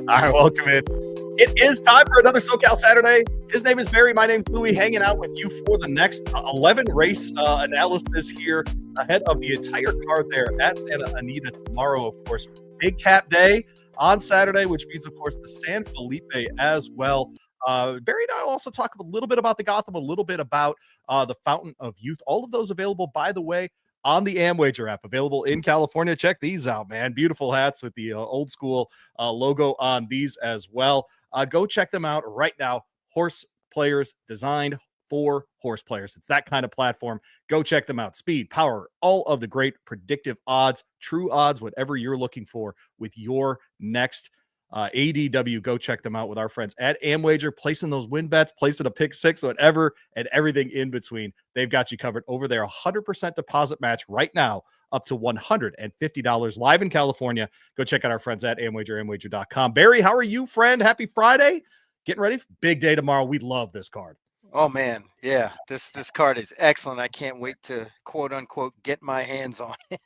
All right, welcome in. It is time for another SoCal Saturday. His name is Barry. My name's Louie, hanging out with you for the next 11 race analysis here ahead of the entire card there at Santa Anita tomorrow, of course. Big Cat Day on Saturday, which means, of course, the San Felipe as well. Barry and I will also talk a little bit about the Gotham, a little bit about the Fountain of Youth. All of those available, by the way, on the Amwager app, available in California. Check these out, man. Beautiful hats with the old school logo on these as well. Go check them out right now. Horse players designed for horse players. It's that kind of platform. Go check them out. Speed, power, all of the great predictive odds, true odds, whatever you're looking for with your next ADW. Go check them out with our friends at Amwager, placing those win bets, placing a pick six, whatever, and everything in between. They've got you covered over there. 100% deposit match right now, up to $150 live in California. Go check out our friends at Amwager, amwager.com. Barry, how are you, friend? Happy Friday. Getting ready? Big day tomorrow. We love this card. Oh man, yeah, this card is excellent. I can't wait to quote unquote get my hands on it.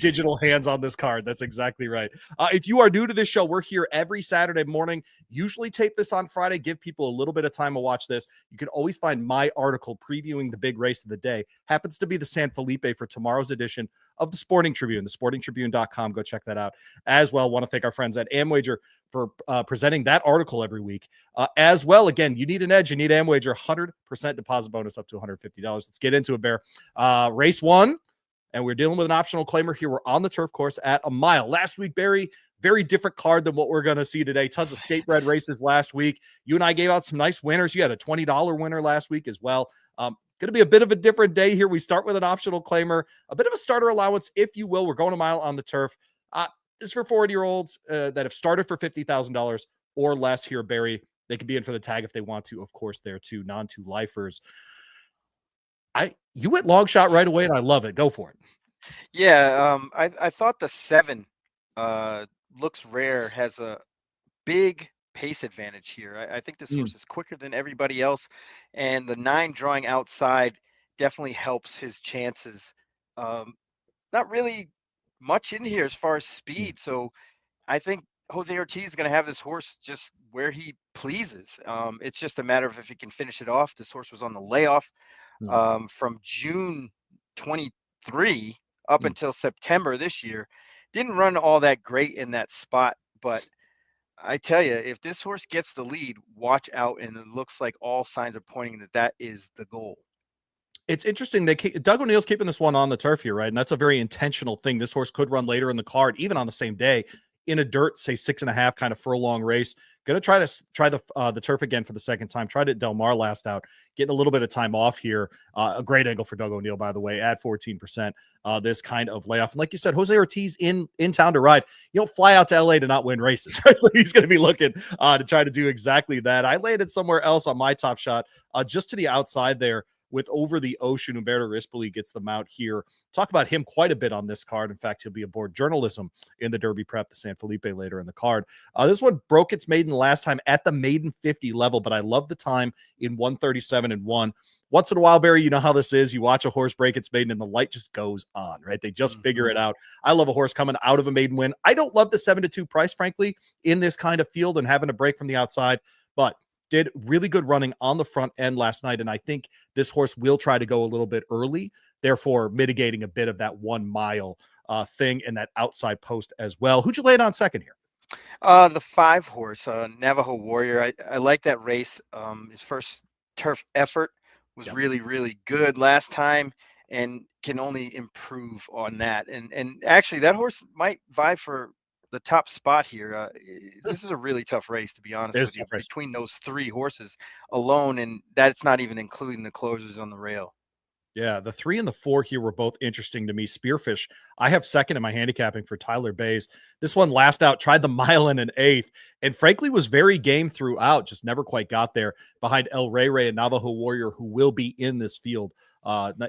Digital hands on this card. That's exactly right. If you are new to this show, we're here every Saturday morning. Usually tape this on Friday, give people a little bit of time to watch this. You can always find my article previewing the big race of the day. Happens to be the San Felipe for tomorrow's edition of the Sporting Tribune, thesportingtribune.com. Go check that out as well. Want to thank our friends at Amwager for presenting that article every week. As well, again, you need an edge. You need Amwager. 100% deposit bonus up to $150. Let's get into it, Bear. Race one. And we're dealing with an optional claimer here. We're on the turf course at a mile. Last week, Barry, very different card than what we're going to see today. Tons of state bred races last week. You and I gave out some nice winners. You had a $20 winner last week as well. Going to be a bit of a different day here. We start with an optional claimer, a bit of a starter allowance, if you will. We're going a mile on the turf. This is for 40-year-olds that have started for $50,000 or less here, Barry. They can be in for the tag if they want to, of course, there too. Non-two lifers. You went long shot right away, and I love it. Go for it. Yeah, I thought the 7 looks rare, has a big pace advantage here. I think this horse is quicker than everybody else, and the 9 drawing outside definitely helps his chances. Not really much in here as far as speed, so I think Jose Ortiz is going to have this horse just where he pleases. It's just a matter of if he can finish it off. This horse was on the layoff from June 23 up until September this year. Didn't run all that great in that spot, but I tell you, if this horse gets the lead, watch out, and it looks like all signs are pointing that is the goal. It's interesting. Doug O'Neill's keeping this one on the turf here, right? And that's a very intentional thing. This horse could run later in the card, even on the same day, in a dirt, say 6.5 kind of furlong race. Going to try the turf again for the second time. Tried it at Del Mar last out, getting a little bit of time off here. A great angle for Doug O'Neill, by the way, at 14%. This kind of layoff, and like you said, Jose Ortiz in town to ride. You don't fly out to LA to not win races, right? So he's going to be looking to try to do exactly that. I landed somewhere else on my top shot, just to the outside there. With Over the Ocean, Umberto Rispoli gets them out here. Talk about him quite a bit on this card. In fact, he'll be aboard journalism in the Derby Prep, the San Felipe later in the card. This one broke its maiden last time at the maiden 50 level, but I love the time in 1:37.1. Once in a while, Barry, you know how this is. You watch a horse break its maiden and the light just goes on, right? They just figure it out. I love a horse coming out of a maiden win. I don't love the 7-2 price, frankly, in this kind of field and having a break from the outside, but did really good running on the front end last night, and I think this horse will try to go a little bit early, therefore mitigating a bit of that 1 mile thing and that outside post as well. Who'd you lay it on second here? The 5 horse, Navajo Warrior. I like that race. His first turf effort was really, really good last time and can only improve on that. And actually, that horse might vie for the top spot here. This is a really tough race, to be honest with you, between those 3 horses alone, and that's not even including the closers on the rail. Yeah, the 3 and the 4 here were both interesting to me. Spearfish, I have second in my handicapping for Tyler Bays. This one last out, tried the mile in an 8th, and frankly was very game throughout, just never quite got there behind El Rey and Navajo Warrior, who will be in this field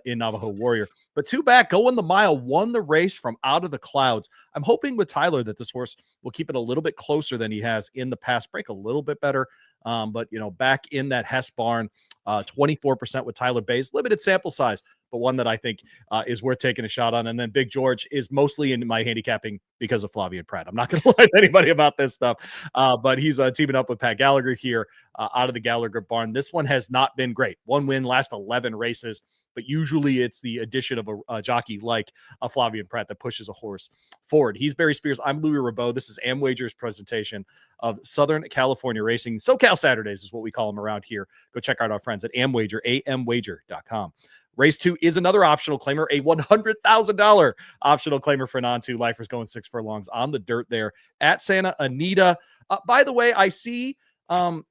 in Navajo Warrior. But 2 back, going the mile, won the race from out of the clouds. I'm hoping with Tyler that this horse will keep it a little bit closer than he has in the past, break a little bit better. But, back in that Hess barn, 24% with Tyler Bays, limited sample size. but one that I think is worth taking a shot on. And then Big George is mostly in my handicapping because of Flavien Prat. I'm not going to lie to anybody about this stuff, but he's teaming up with Pat Gallagher here out of the Gallagher barn. This one has not been great. One win, last 11 races. But usually it's the addition of a jockey like a Flavien Prat that pushes a horse forward. He's Barry Spears. I'm Louie Barry. This is AmWager's presentation of Southern California Racing. SoCal Saturdays is what we call them around here. Go check out our friends at AmWager, amwager.com. Race 2 is another optional claimer, a $100,000 optional claimer for non-2 lifers going 6 furlongs on the dirt there at Santa Anita. By the way, I see an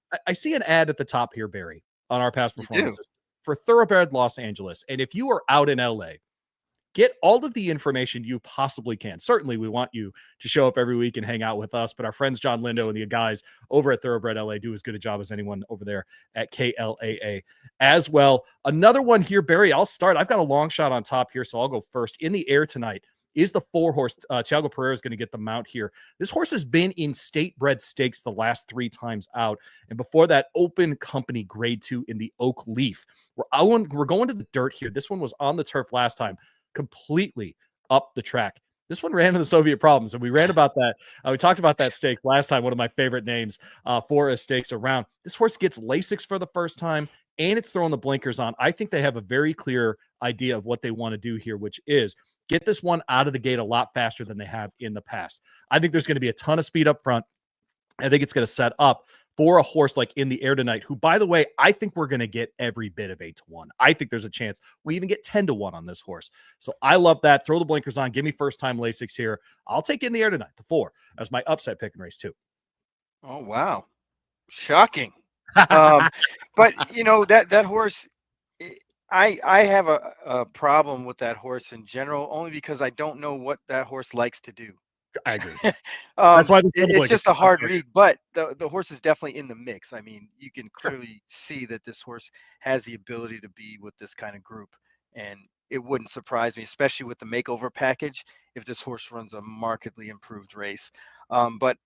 ad at the top here, Barry, on our past performances for Thoroughbred Los Angeles. And if you are out in LA, get all of the information you possibly can. Certainly, we want you to show up every week and hang out with us, but our friends John Lindo and the guys over at Thoroughbred LA do as good a job as anyone over there at KLAA as well. Another one here, Barry, I'll start. I've got a long shot on top here, so I'll go first. In the air tonight is the 4-horse. Thiago Pereira is going to get the mount here. This horse has been in state bred stakes the last 3 times out. And before that, open company grade 2 in the Oak Leaf. We're going to the dirt here. This one was on the turf last time, completely up the track. This one ran into the Soviet problems, and we ran about that. We talked about that stakes last time, one of my favorite names for a stakes around. This horse gets Lasix for the first time, and it's throwing the blinkers on. I think they have a very clear idea of what they want to do here, which is get this one out of the gate a lot faster than they have in the past. I think there's going to be a ton of speed up front. I think it's going to set up for a horse like In the Air Tonight, who, by the way, I think we're going to get every bit of 8-1. I think there's a chance we even get 10-1 on this horse. So I love that. Throw the blinkers on. Give me first time Lasix here. I'll take In the Air Tonight, the 4, as my upset pick in race 2. Oh, wow. Shocking. But that horse, I have a problem with that horse in general, only because I don't know what that horse likes to do. I agree. That's why it's just a hard read, but the horse is definitely in the mix. I mean, you can clearly see that this horse has the ability to be with this kind of group, and it wouldn't surprise me, especially with the makeover package, if this horse runs a markedly improved race. But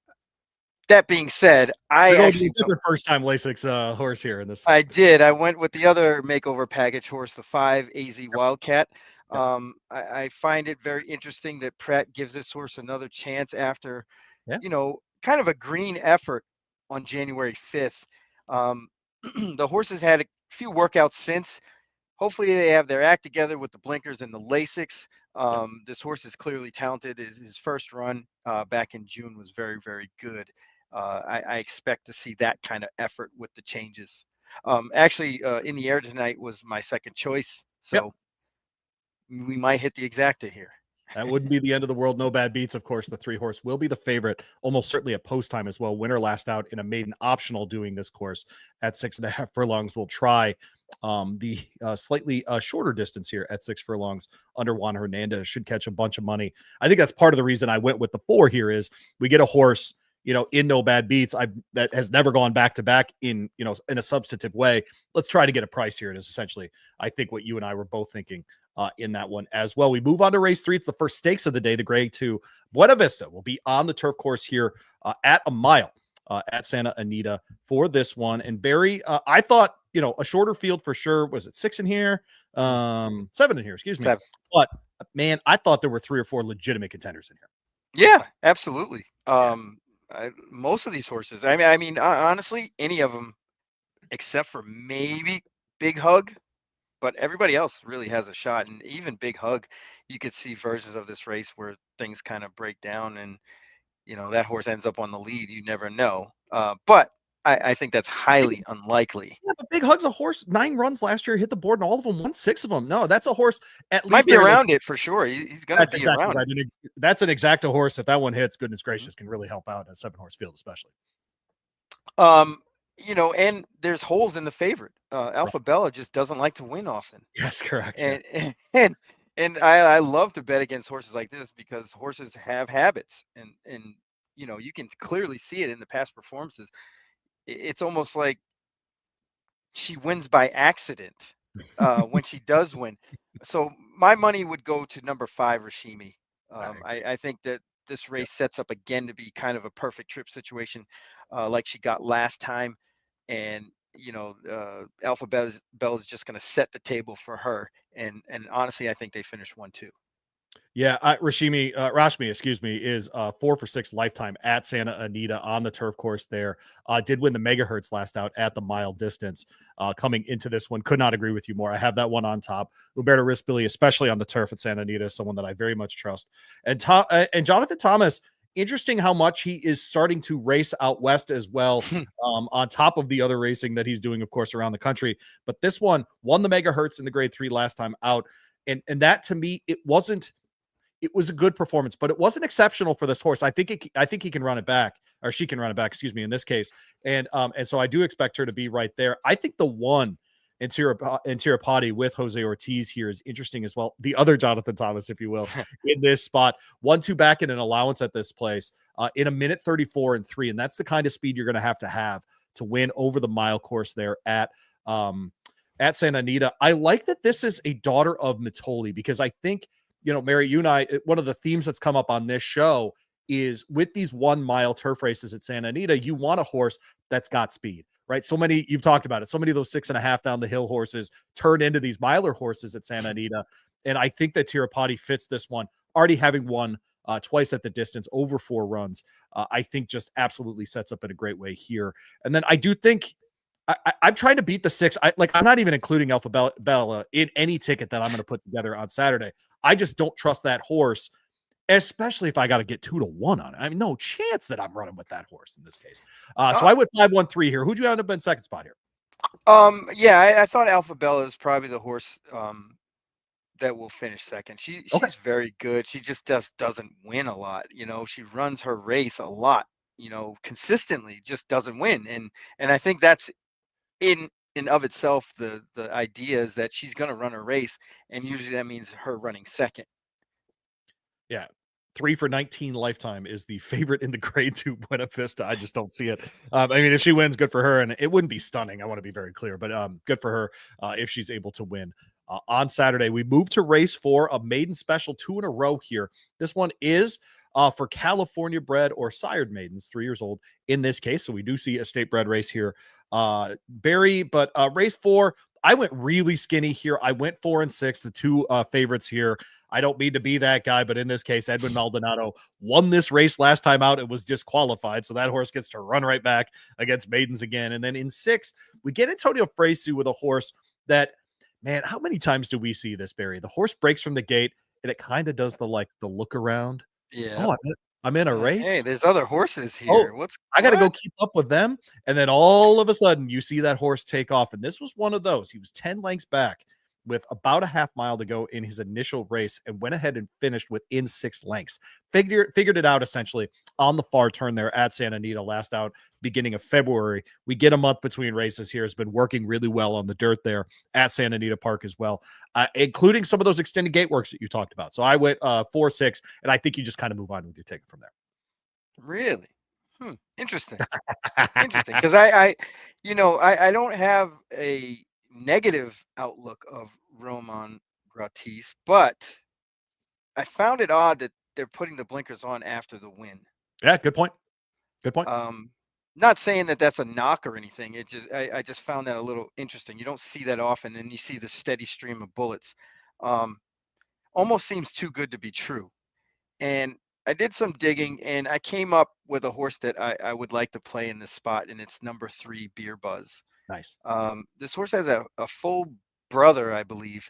that being said, I actually the first time Lasix horse here in this. I did. I went with the other makeover package horse, the 5 AZ Wildcat. I find it very interesting that Prat gives this horse another chance after, kind of a green effort on January 5th. The horse has had a few workouts since. Hopefully they have their act together with the blinkers and the Lasix. This horse is clearly talented. His first run back in June was very, very good. I expect to see that kind of effort with the changes. Actually, In the Air Tonight was my second choice. So we might hit the exacta here. That wouldn't be the end of the world. No bad beats. Of course, the 3-horse will be the favorite, almost certainly at post time as well. Winner last out in a maiden optional doing this course at 6.5 furlongs. We'll try the slightly shorter distance here at 6 furlongs under Juan Hernandez. Should catch a bunch of money. I think that's part of the reason I went with the 4 here is we get a horse, in no bad beats, that has never gone back to back in a substantive way. Let's try to get a price here. It is essentially, I think, what you and I were both thinking in that one as well. We move on to race 3. It's the first stakes of the day. The grade 2 Buena Vista will be on the turf course here at a mile at Santa Anita for this one. And Barry, I thought, a shorter field for sure. Was it 6 in here? 7 in here, excuse me. 7. But man, I thought there were 3 or 4 legitimate contenders in here. Yeah, absolutely. Most of these horses, I mean, honestly, any of them except for maybe Big Hug, but everybody else really has a shot. And even Big Hug, you could see versions of this race where things kind of break down and, that horse ends up on the lead. You never know. But I think that's highly unlikely. Yeah, but Big Hug's a horse. 9 runs last year, hit the board, and all of them won 6 of them. No, that's a horse. At least might be around it for sure. He's going to be around right. That's an exacta horse. If that one hits, goodness gracious, can really help out a 7-horse field, especially. And there's holes in the favorite. Alpha Bella just doesn't like to win often. Yes, correct. And I love to bet against horses like this because horses have habits, and you can clearly see it in the past performances. It's almost like she wins by accident when she does win. So my money would go to number 5, Rashimi. I think that this race sets up again to be kind of a perfect trip situation like she got last time. And, Alpha Bella is just going to set the table for her. And honestly, I think they finished 1-2. Yeah, Rashmi, excuse me, is 4 for 6 lifetime at Santa Anita on the turf course there. Did win the megahertz last out at the mile distance. Coming into this one, could not agree with you more. I have that one on top. Umberto Rispoli, especially on the turf at Santa Anita, is someone that I very much trust. And Jonathan Thomas, interesting how much he is starting to race out west as well. On top of the other racing that he's doing, of course, around the country. But this one won the megahertz in the grade 3 last time out. And that to me, it was a good performance, but it wasn't exceptional for this horse. I think he can run it back, or she can run it back, excuse me, in this case. And so I do expect her to be right there. I think the one Antirapati with Jose Ortiz here is interesting as well. The other Jonathan Thomas, if you will, in this spot, 1-2 back in an allowance at this place, in a minute 34 and 3. And that's the kind of speed you're going to have to win over the mile course there at Santa Anita. I like that this is a daughter of Mitoli, because I think, Mary, you and I, one of the themes that's come up on this show is with these 1 mile turf races at Santa Anita, you want a horse that's got speed, right? So many, you've talked about it, so many of those 6.5 down the hill horses turn into these miler horses at Santa Anita. And I think that Tirapati fits this one, already having won twice at the distance, over 4 runs. I think just absolutely sets up in a great way here. And then I do think I'm trying to beat the 6. I'm not even including Alpha Bella in any ticket that I'm going to put together on Saturday. I just don't trust that horse, especially if I got to get 2-1 on it. I mean, no chance that I'm running with that horse in this case. So I went 5-1-3 here. Who'd you end up in second spot here? Yeah, I thought Alpha Bella is probably the horse that will finish second. She's very good. She just doesn't win a lot. She runs her race a lot. Consistently, just doesn't win. And I think that's in of itself the idea is that she's going to run a race, and usually that means her running second. Yeah. 3 for 19 lifetime is the favorite in the grade 2 Buena Vista. I just don't see it. I mean, if she wins, good for her. And it wouldn't be stunning. I want to be very clear, but good for her if she's able to win. On Saturday, we move to race 4, a maiden special, 2 in a row here. This one is for California bred or sired maidens, 3 years old in this case. So we do see a state bred race here. Barry, but race 4, I went really skinny here. I went 4 and 6, the 2 favorites here. I don't mean to be that guy, but in this case, Edwin Maldonado won this race last time out. It was disqualified, so that horse gets to run right back against maidens again. And then in 6, we get Antonio Fresu with a horse that, man, how many times do we see this, Barry? The horse breaks from the gate, and it kind of does the look around. Yeah. Oh, I'm in a race. Hey, there's other horses here. Oh, I got to go keep up with them. And then all of a sudden, you see that horse take off. And this was one of those. He was 10 lengths back with about a half mile to go in his initial race and went ahead and finished within 6 lengths. Figured it out essentially on the far turn there at Santa Anita last out beginning of February. We get a month between races here. Has been working really well on the dirt there at Santa Anita Park as well, including some of those extended gate works that you talked about. So I went 4-6, and I think you just kind of move on with your ticket from there. Really? Interesting. Interesting. Because I don't have a negative outlook of Roman Gratis, but I found it odd that they're putting the blinkers on after the win. Yeah, good point. Good point. Not saying that that's a knock or anything. I just found that a little interesting. You don't see that often, and you see the steady stream of bullets. Almost seems too good to be true. And I did some digging, and I came up with a horse that I would like to play in this spot, and it's number 3, Beer Buzz. Nice. This horse has a full brother, I believe,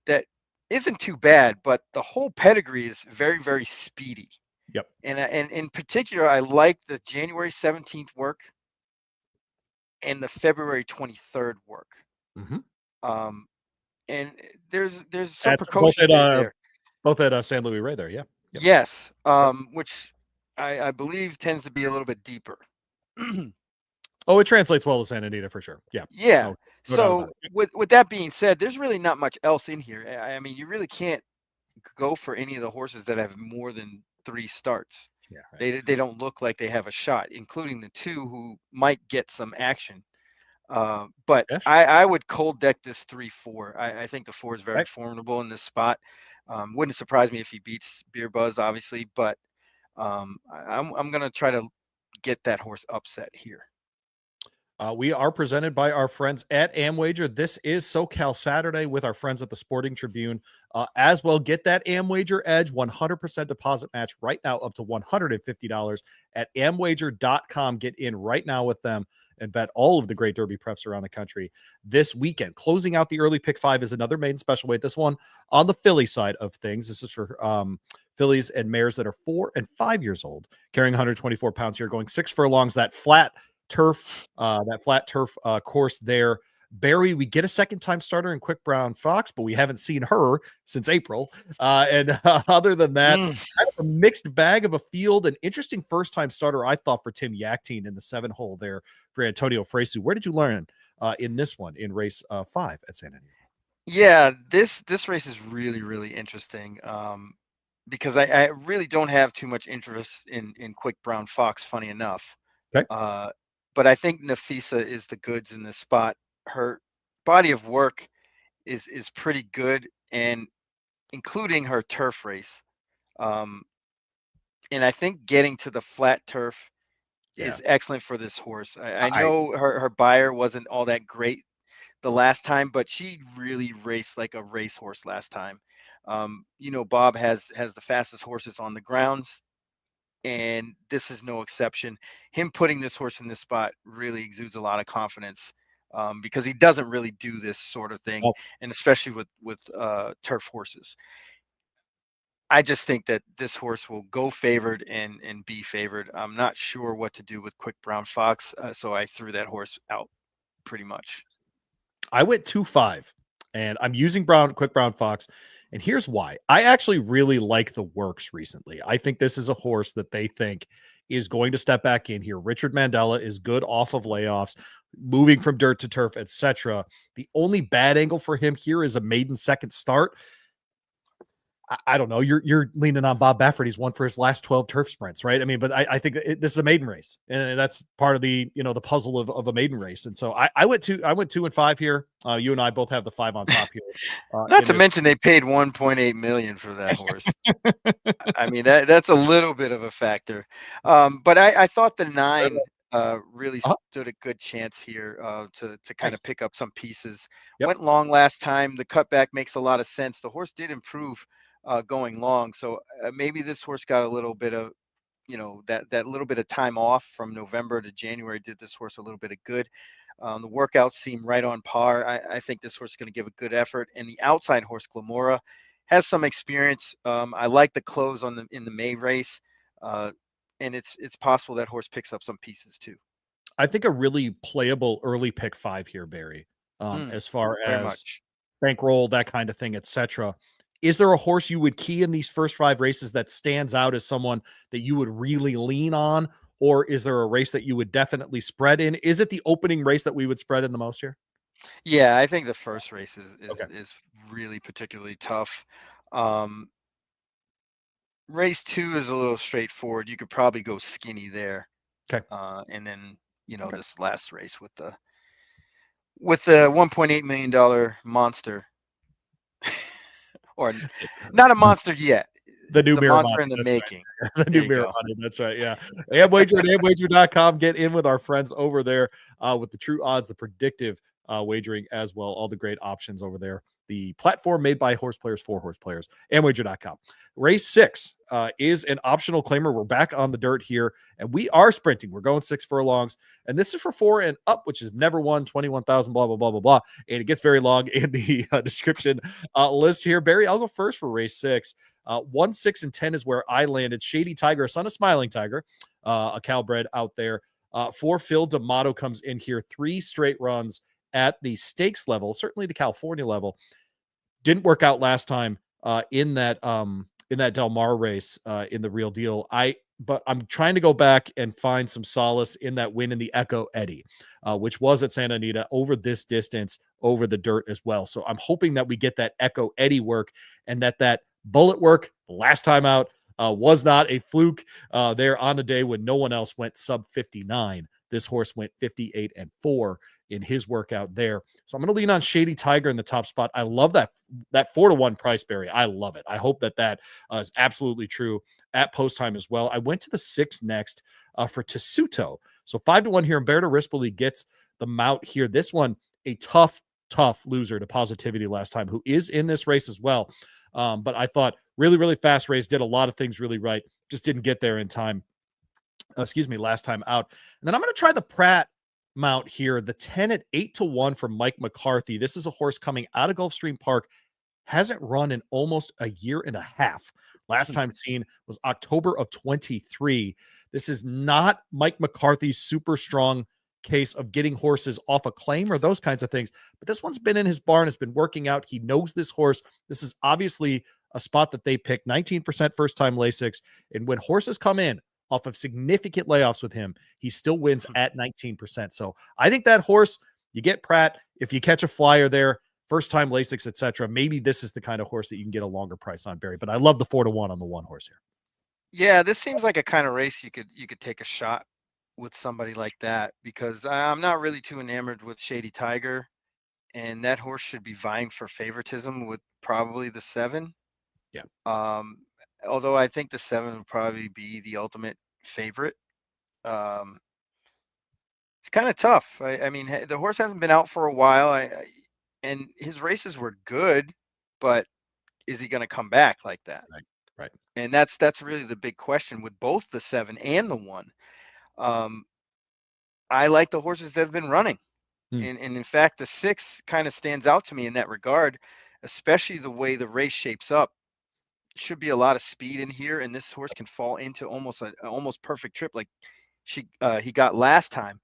that isn't too bad, but the whole pedigree is very, very speedy. Yep. And in particular, I like the January 17th work and the February 23rd work. Mm-hmm. And there's some precautions there. Both at San Luis Rey there, yeah. Yep. Yes, which I believe tends to be a little bit deeper. Oh, it translates well to Santa Anita for sure. Yeah. Yeah. So with that being said, there's really not much else in here. I mean, you really can't go for any of the horses that have more than 3 starts. Yeah, right. They don't look like they have a shot, including the 2 who might get some action. But yes. I would cold deck this 3-4. I think the 4 is very formidable in this spot. Wouldn't surprise me if he beats Beer Buzz, obviously, but I'm going to try to get that horse upset here. We are presented by our friends at AmWager. This is SoCal Saturday with our friends at the Sporting Tribune. As well, get that AmWager Edge 100% deposit match right now up to $150 at amwager.com. Get in right now with them and bet all of the great Derby preps around the country this weekend. Closing out the early pick five is another maiden special weight. This one on the Philly side of things. This is for fillies and mares that are 4 and 5 years old, carrying 124 pounds here, going 6 furlongs. That flat turf course there. Barry, we get a second time starter in Quick Brown Fox, but we haven't seen her since April. Other than that, kind of a mixed bag of a field. An interesting first time starter, I thought, for Tim Yaktine in the 7-hole there for Antonio Fresu. Where did you learn in this one in race 5 at Santa Anita? Yeah, this race is really, really interesting. Because I really don't have too much interest in Quick Brown Fox, funny enough. Okay. But I think Nafisa is the goods in this spot. Her body of work is pretty good, and including her turf race. And I think getting to the flat turf is excellent for this horse. I know her buyer wasn't all that great the last time, but she really raced like a racehorse last time. Bob has the fastest horses on the grounds, and this is no exception. Him putting this horse in this spot really exudes a lot of confidence, because he doesn't really do this sort of thing, and especially with turf horses. I just think that this horse will go favored and be favored. I'm not sure what to do with Quick Brown Fox, so I threw that horse out pretty much. I went 2-5, and I'm using Quick Brown Fox. And here's why. I actually really like the works recently. I think this is a horse that they think is going to step back in here. Richard Mandela is good off of layoffs, moving from dirt to turf, etc. The only bad angle for him here is a maiden second start. I don't know. You're leaning on Bob Baffert. He's won for his last 12 turf sprints, right? I mean, but I think this is a maiden race, and that's part of the the puzzle of a maiden race. And so I went 2-5 here. You and I both have the 5 on top here. Not to mention they paid $1.8 million for that horse. I mean that's a little bit of a factor. But I thought the 9 really stood a good chance here to kind of pick up some pieces. Went long last time. The cutback makes a lot of sense. The horse did improve going long, so maybe this horse got a little bit of that little bit of time off from November to January did this horse a little bit of good. The workouts seem right on par. I think this horse is going to give a good effort, and the outside horse Glamora has some experience. I like the close in the May race, and it's possible that horse picks up some pieces too. I think a really playable early pick 5 here, Barry. As far as bankroll, that kind of thing, etc. Is there a horse you would key in these first 5 races that stands out as someone that you would really lean on? Or is there a race that you would definitely spread in? Is it the opening race that we would spread in the most here? Yeah, I think the first race is really particularly tough. Race 2 is a little straightforward. You could probably go skinny there. Okay. And then, this last race with the $1.8 million monster. Or not a monster yet. The new monster in the making. Right. The new Miramani. That's right. Yeah. AmWager at amwager.com. Get in with our friends over there with the true odds, the predictive wagering as well. All the great options over there. The platform made by horse players for horse players. amwager.com. Race 6 is an optional claimer. We're back on the dirt here, and we are sprinting. We're going 6 furlongs, and this is for 4 and up, which is never won 21,000, blah, blah, blah, blah, blah. And it gets very long in the description list here. Barry, I'll go first for race 6. 1, 6, and 10 is where I landed. Shady Tiger, son of Smiling Tiger, a Calbred out there. 4, Phil D'Amato comes in here. 3 straight runs at the stakes level, certainly the California level. Didn't work out last time in that Del Mar race in the Real Deal. But I'm trying to go back and find some solace in that win in the Echo Eddie, which was at Santa Anita over this distance, over the dirt as well. So I'm hoping that we get that Echo Eddie work, and that bullet work last time out was not a fluke there on the day when no one else went sub 59. This horse went 58-4 in his workout there. So I'm going to lean on Shady Tiger in the top spot. I love that 4-1 price, Barry. I love it. I hope that is absolutely true at post time as well. I went to the 6 next for Tessuto. So 5-1 here. Umberto Rispoli gets the mount here. This one, a tough loser to Positivity last time, who is in this race as well. But I thought really, really fast race, did a lot of things really right. Just didn't get there in time. Last time out. And then I'm going to try the Pratt mount here. The 10 at 8-1 from Mike McCarthy. This is a horse coming out of Gulfstream Park. Hasn't run in almost a year and a half. Last time seen was October of 23. This is not Mike McCarthy's super strong case of getting horses off a claim or those kinds of things. But this one's been in his barn, has been working out. He knows this horse. This is obviously a spot that they picked. 19% first time Lasix. And when horses come in off of significant layoffs with him, he still wins at 19%. So I think that horse, you get Pratt, if you catch a flyer there, first time Lasix, etc. Maybe this is the kind of horse that you can get a longer price on, Barry. But I love the 4-1 on the one horse here. Yeah, this seems like a kind of race you could take a shot with somebody like that, because I'm not really too enamored with Shady Tiger, and that horse should be vying for favoritism with probably the 7. Yeah. Although I think the 7 would probably be the ultimate favorite. It's kind of tough. I mean, the horse hasn't been out for a while. And his races were good, but is he going to come back like that? Right. And that's really the big question with both the 7 and the 1. I like the horses that have been running. And in fact, the 6 kind of stands out to me in that regard, especially the way the race shapes up. Should be a lot of speed in here, and this horse can fall into almost an almost perfect trip like he got last time,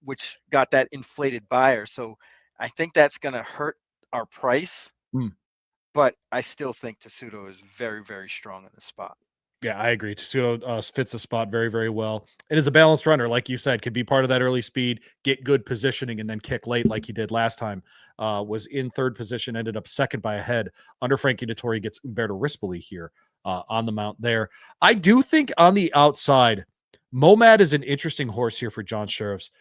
which got that inflated buyer. So I think that's going to hurt our price, but I still think Tessuto is very, very strong in the spot. Yeah, I agree. Tessuto fits the spot very, very well. It is a balanced runner, like you said, could be part of that early speed, get good positioning, and then kick late like he did last time. Was in third position, ended up second by a head. Under Frankie Dettori gets Umberto Rispoli here on the mount there. I do think on the outside, Momad is an interesting horse here for John Sheriffs.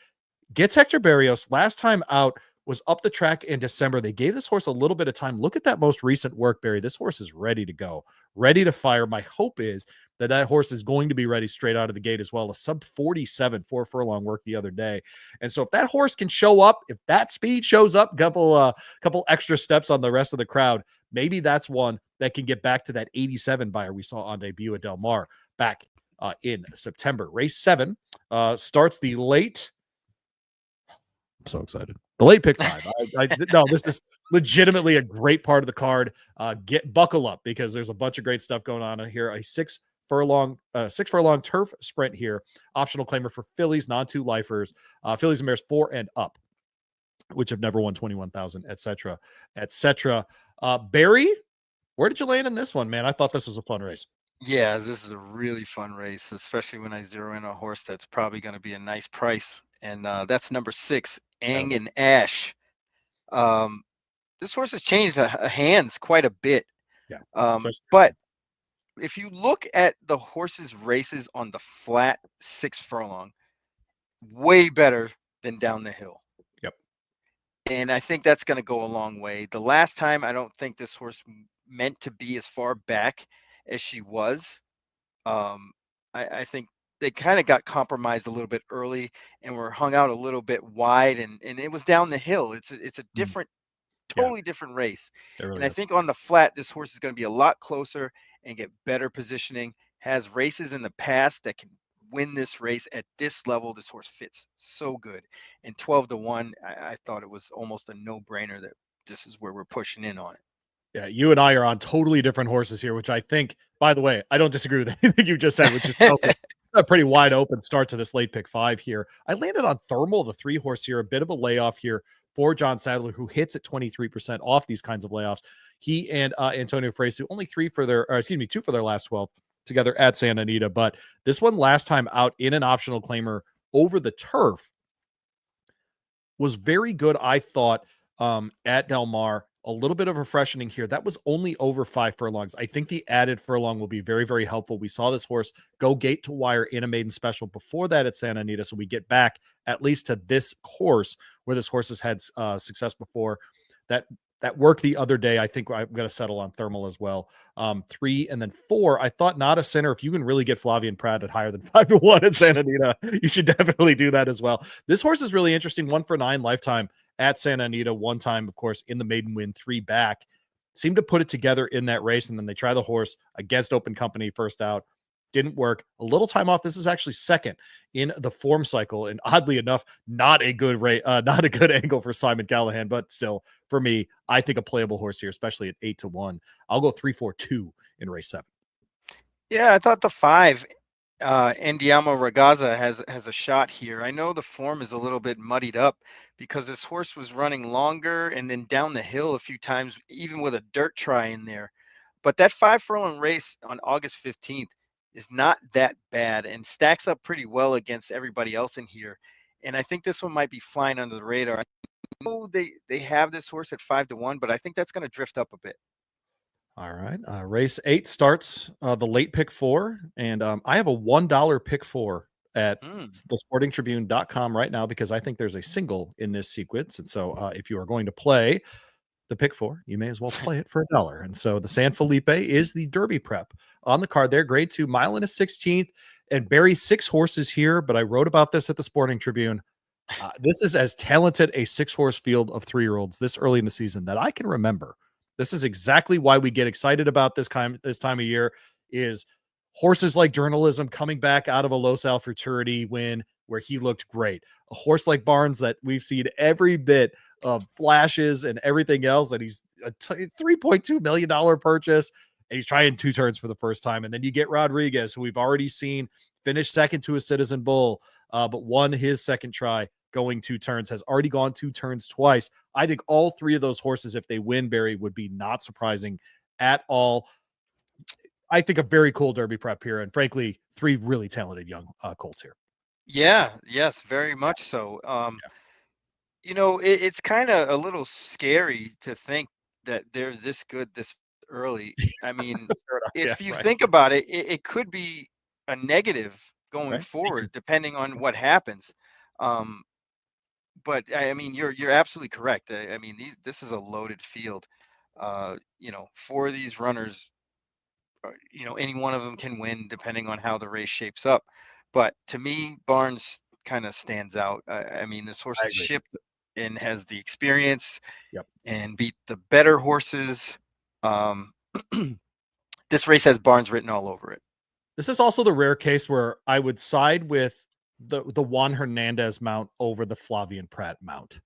Gets Hector Barrios. Last time out was up the track in December. They gave this horse a little bit of time. Look at that most recent work, Barry. This horse is ready to go, ready to fire. My hope is that horse is going to be ready straight out of the gate as well. A sub 47 4 furlong work the other day. And so if that horse can show up, if that speed shows up, couple extra steps on the rest of the crowd, maybe that's one that can get back to that 87 buyer we saw on debut at Del Mar back in September. Race 7 starts the late. I'm so excited. The late pick 5. No, this is legitimately a great part of the card. Buckle up, because there's a bunch of great stuff going on here. A 6 furlong turf sprint here. Optional claimer for fillies, non-2 lifers, fillies and mares 4 and up, which have never won 21,000, etc., etc. Barry, where did you land in this one, man? I thought this was a fun race. Yeah, this is a really fun race, especially when I zero in a horse that's probably going to be a nice price. And that's number 6, Ang and Ash. This horse has changed hands quite a bit. Yeah. But if you look at the horse's races on the flat 6 furlong, way better than down the hill. Yep. And I think that's going to go a long way. The last time, I don't think this horse meant to be as far back as she was. I think they kind of got compromised a little bit early and were hung out a little bit wide, and it was down the hill. It's a different, totally different race. Really and I think on the flat, this horse is going to be a lot closer and get better positioning. Has races in the past that can win this race at this level. This horse fits so good. And 12-1, I thought it was almost a no-brainer that this is where we're pushing in on it. Yeah, you and I are on totally different horses here, which I think, by the way, I don't disagree with anything you just said, which is a pretty wide open start to this late pick 5 here. I landed on Thermal, the 3 horse here, a bit of a layoff here for John Sadler, who hits at 23% off these kinds of layoffs. He and Antonio Fresu, only 2 for their last 12 together at Santa Anita. But this one last time out in an optional claimer over the turf was very good, I thought, at Del Mar. A little bit of a freshening here. That was only over 5 furlongs. I think the added furlong will be very, very helpful. We saw this horse go gate to wire in a maiden special before that at Santa Anita. So we get back at least to this course where this horse has had success before. That that worked the other day. I think I'm going to settle on Thermal as well. 3 and then 4. I thought Not a Sinner. If you can really get Flavian Pratt at higher than 5-1 at Santa Anita, you should definitely do that as well. This horse is really interesting. 1 for 9 lifetime at Santa Anita. 1 time, of course, in the maiden win, 3 back. Seemed to put it together in that race, and then they try the horse against Open Company first out. Didn't work. A little time off. This is actually second in the form cycle, and oddly enough, not a good not a good angle for Simon Callahan, but still, for me, I think a playable horse here, especially at 8-1. I'll go 3-4-2 in race 7. Yeah, I thought the 5, Andiamo Ragazza has a shot here. I know the form is a little bit muddied up because this horse was running longer and then down the hill a few times, even with a dirt try in there. But that 5 furlong race on August 15th is not that bad and stacks up pretty well against everybody else in here. And I think this one might be flying under the radar. I know they have this horse at 5-1, but I think that's going to drift up a bit. All right. Race 8 starts the late pick 4. And I have a $1 pick 4 at thesportingtribune.com right now because I think there's a single in this sequence. And so if you are going to play the pick 4, you may as well play it for $1. And so the San Felipe is the Derby prep on the card there. Grade 2, mile and a 16th. And Barry, 6 horses here, but I wrote about this at the Sporting Tribune. This is as talented a 6-horse field of 3-year-olds this early in the season that I can remember. This is exactly why we get excited about this time of year is horses like Journalism coming back out of a Los Al Futurity win where he looked great. A horse like Barnes that we've seen every bit of flashes and everything else, and he's a $3.2 million purchase, and he's trying 2 turns for the first time. And then you get Rodriguez, who we've already seen finish second to a Citizen Bull, but won his second try going 2 turns, has already gone 2 turns twice. I think all 3 of those horses, if they win, Barry, would be not surprising at all. I think a very cool Derby prep here, and frankly, 3 really talented young colts here. Yeah, yes, very much so. You know, it's kind of a little scary to think that they're this good this early. I mean, if you think about it, it could be a negative going forward, depending on what happens. But I mean, you're absolutely correct. I mean, this is a loaded field. You know, 4 of these runners, you know, any one of them can win depending on how the race shapes up. But to me, Barnes kind of stands out. I mean, this horse is shipped and has the experience and beat the better horses. This race has Barnes written all over it. This is also the rare case where I would side with the Juan Hernandez mount over the Flavian Pratt mount.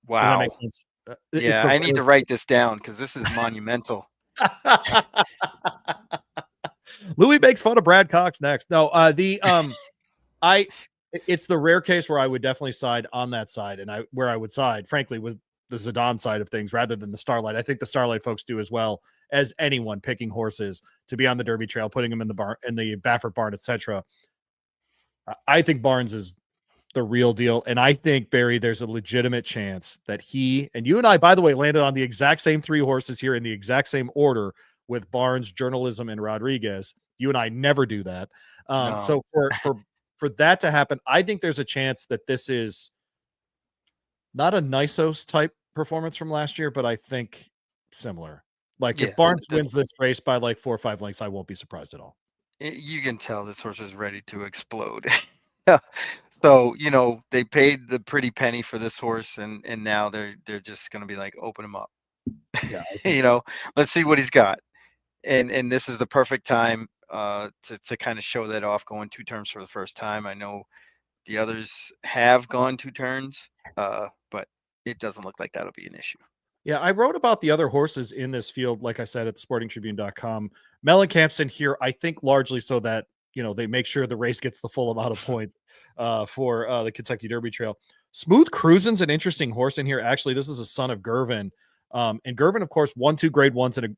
Wow. Does that make sense? Yeah, I need to write this down because this is monumental. Louie makes fun of Brad Cox next. No, it's the rare case where I would definitely side on that side, and where I would side, frankly, with the Zidane side of things rather than the Starlight. I think the Starlight folks do as well as anyone picking horses to be on the Derby trail, putting them in the barn, in the Baffert barn, etc. I think Barnes is the real deal, and I think, Barry, there's a legitimate chance that he and you and I, by the way, landed on the exact same 3 horses here in the exact same order with Barnes, Journalism, and Rodriguez. You and I never do that. No. So for that to happen, I think there's a chance that this is not a Nisos type performance from last year, but I think similar. Like if Barnes wins this race by like 4 or 5 lengths, I won't be surprised at all. You can tell this horse is ready to explode. So, you know, they paid the pretty penny for this horse, and now they're just going to be like, open him up. Yeah, you know, let's see what he's got. And this is the perfect time to kind of show that off, going 2 turns for the first time. I know the others have gone 2 turns, but it doesn't look like that'll be an issue. Yeah, I wrote about the other horses in this field, like I said, at thesportingtribune.com. Mellencamp's in here, I think, largely so that, you know, they make sure the race gets the full amount of points for the Kentucky Derby Trail. Smooth Cruisin's an interesting horse in here. Actually, this is a son of Gervin. And Gervin, of course, won 2 grade 1s and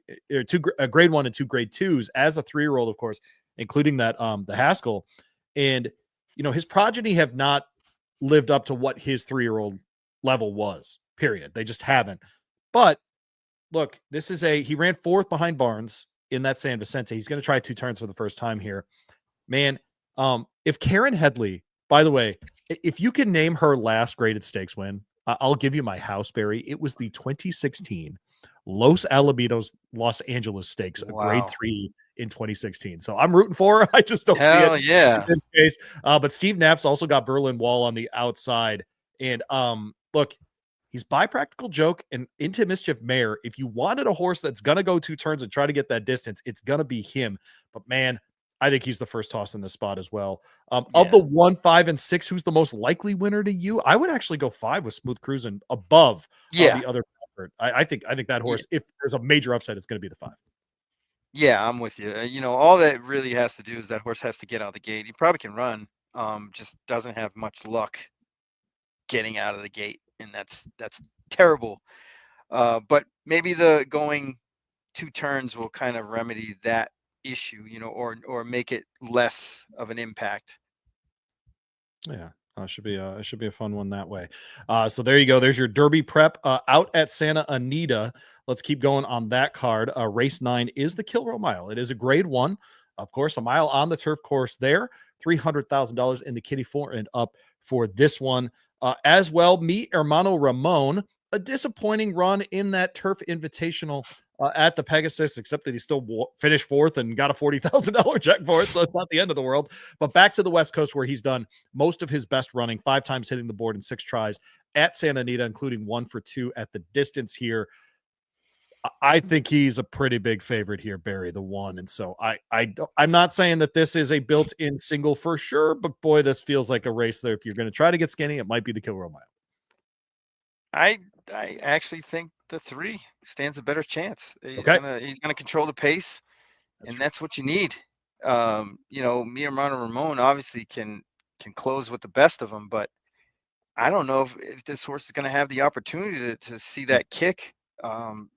a grade 1 and 2 grade 2s as a 3-year-old, of course, including that the Haskell. And, you know, his progeny have not lived up to what his 3-year-old level was, period. They just haven't. But look, this is he ran 4th behind Barnes in that San Vicente. He's going to try 2 turns for the first time here. Man, if Karen Headley, by the way, if you can name her last graded stakes win, I'll give you my house, Barry. It was the 2016 Los Alamitos Los Angeles Stakes, a grade Wow. 3 in 2016. So I'm rooting for her. I just don't see it Hell in yeah. this case. But Steve Knapp's also got Berlin Wall on the outside. And look, he's by Practical Joke and Into Mischief Mare. If you wanted a horse that's going to go 2 turns and try to get that distance, it's going to be him. But man, I think he's the first toss in this spot as well. Of Yeah. the 1, 5, and 6, who's the most likely winner to you? I would actually go 5 with Smooth Cruising above Yeah. the other. I think that Yeah. horse, if there's a major upset, it's going to be the 5. Yeah, I'm with you. All that really has to do is that horse has to get out of the gate. He probably can run, just doesn't have much luck getting out of the gate, and that's terrible. But maybe the going 2 turns will kind of remedy that issue, or make it less of an impact. Yeah. It should be a fun one that way. So there you go. There's your Derby prep out at Santa Anita. Let's keep going on that card. Race 9 is the Kilroe Mile. It is a grade 1, of course, a mile on the turf course there. $300,000 in the kitty for and up for this one as well. Mi Hermano Ramon, a disappointing run in that turf invitational at the Pegasus, except that he still finished 4th and got a $40,000 check for it. So it's not the end of the world. But back to the West Coast, where he's done most of his best running, 5 times hitting the board in 6 tries at Santa Anita, including 1 for 2 at the distance here. I think he's a pretty big favorite here, Barry, the 1. And so I'm not saying that this is a built-in single for sure, but boy, this feels like a race there. If you're going to try to get skinny, it might be the Kilroe Mile. I actually think the 3 stands a better chance. He's gonna control the pace, that's what you need. Mi Hermano Ramon obviously can close with the best of them, but I don't know if this horse is going to have the opportunity to see that kick,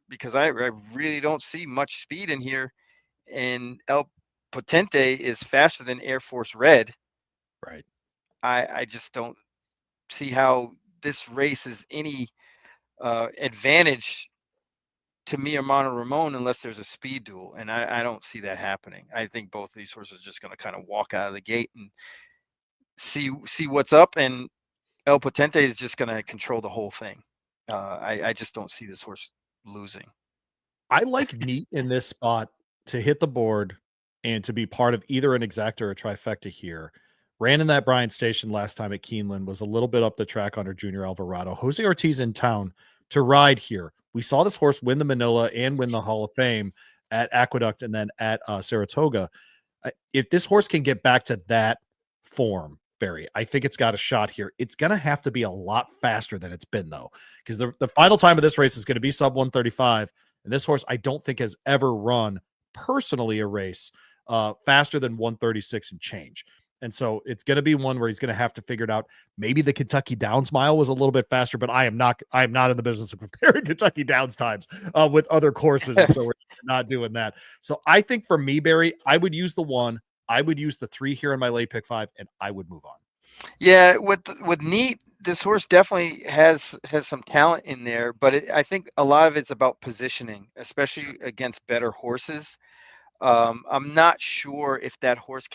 because I really don't see much speed in here. And El Potente is faster than Air Force Red. Right. I just don't see how this race is any advantage to Mi Hermano Ramon unless there's a speed duel, and I don't see that happening. I think both of these horses are just going to kind of walk out of the gate and see what's up, and El Potente is just going to control the whole thing. I just don't see this horse losing. I like Neat in this spot to hit the board and to be part of either an exacta or a trifecta here. Ran in that Bryant Station last time at Keeneland, was a little bit up the track under Junior Alvarado. Jose Ortiz in town to ride here. We saw this horse win the Manila and win the Hall of Fame at Aqueduct and then at Saratoga. If this horse can get back to that form, Barry, I think it's got a shot here. It's going to have to be a lot faster than it's been, though, because the final time of this race is going to be sub 135. And this horse, I don't think, has ever run personally a race faster than 136 and change. And so it's going to be one where he's going to have to figure it out. Maybe the Kentucky Downs mile was a little bit faster, but I am not in the business of comparing Kentucky Downs times with other courses. And so we're not doing that. So I think for me, Barry, I would use the 1. I would use the 3 here in my late pick 5, and I would move on. Yeah, with Neat, this horse definitely has some talent in there, but I think a lot of it's about positioning, especially against better horses. I'm not sure if that horse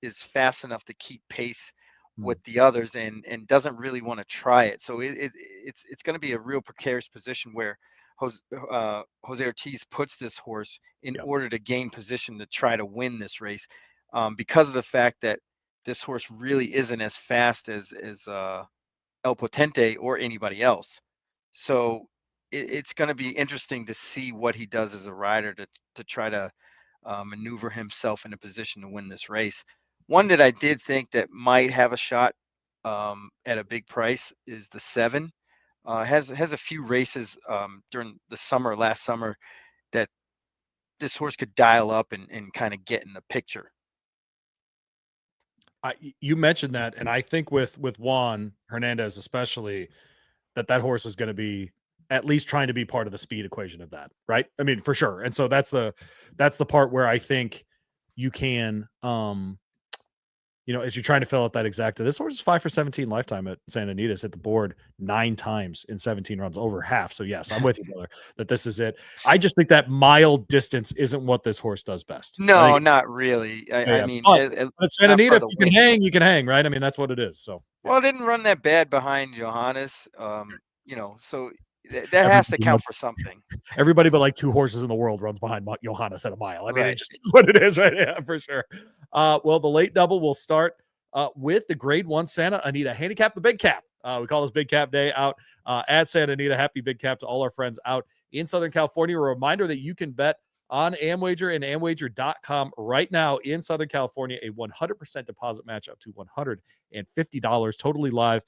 is fast enough to keep pace with the others, and doesn't really want to try it. So it's going to be a real precarious position where Jose Ortiz puts this horse in order to gain position to try to win this race, because of the fact that this horse really isn't as fast as El Potente or anybody else. So it's going to be interesting to see what he does as a rider to try to maneuver himself in a position to win this race. One that I did think that might have a shot at a big price is the 7. Has a few races during the last summer, that this horse could dial up and kind of get in the picture. You mentioned that, and I think with Juan Hernandez especially, that horse is going to be at least trying to be part of the speed equation of that, right? I mean, for sure. And so that's the part where I think you can, as you're trying to fill out that exacta, this horse is 5 for 17 lifetime at Santa Anita, hit the board 9 times in 17 runs, over half. So yes, I'm with you, brother, that this is it. I just think that mile distance isn't what this horse does best. No, not really. I mean, but Santa Anita, if you can hang, right? I mean, that's what it is. So well, it didn't run that bad behind Johannes. So that has to Everybody count loves for something. everybody but like 2 horses in the world runs behind Johannes at a mile. I mean, it Right. just is what it is, right? Yeah, for sure. Well, the late double will start with the Grade 1 Santa Anita Handicap, the Big Cap. We call this Big Cap Day out at Santa Anita. Happy Big Cap to all our friends out in Southern California. A reminder that you can bet on Amwager and Amwager.com right now in Southern California. A 100% deposit match up to $150, totally live.